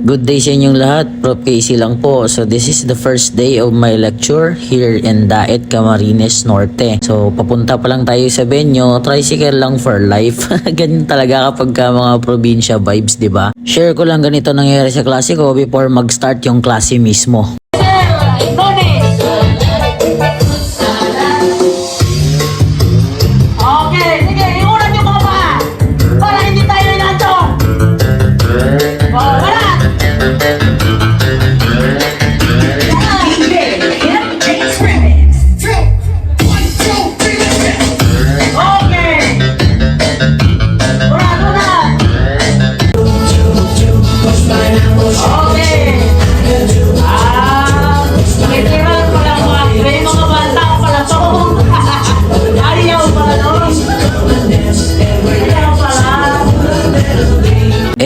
Good day sa inyong lahat, Prof. Casey lang po. So this is the first day of my lecture here in Daet, Camarines Norte. So papunta pa lang tayo sa venue, tricycle lang for life. Ganyan talaga kapag mga probinsya vibes, di ba? Share ko lang ganito nangyayari sa klase ko before mag-start yung klase mismo.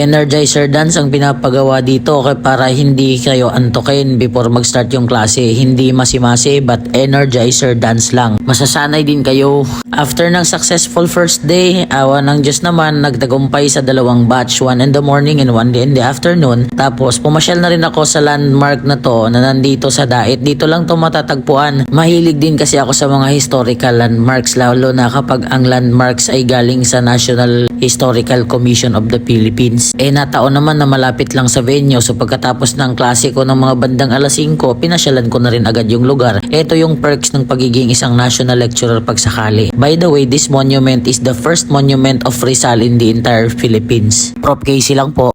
Energizer dance ang pinapagawa dito para hindi kayo antukin before mag-start yung klase. Hindi masi-masi but energizer dance lang. Masasanay din kayo. After ng successful first day, awa ng Diyos naman, nagtagumpay sa dalawang batch, one in the morning and one in the afternoon. Tapos pumasyal na rin ako sa landmark na to na nandito sa Daet. Dito lang to matatagpuan. Mahilig din kasi ako sa mga historical landmarks, lalo na kapag ang landmarks ay galing sa National Historical Commission of the Philippines. Nataon naman na malapit lang sa venue, so pagkatapos ng klase ko ng mga bandang alas 5, pinasyalan ko na rin agad yung lugar. Ito yung perks ng pagiging isang national lecturer pagsakali. By the way, this monument is the first monument of Rizal in the entire Philippines. Prof. Casey lang po.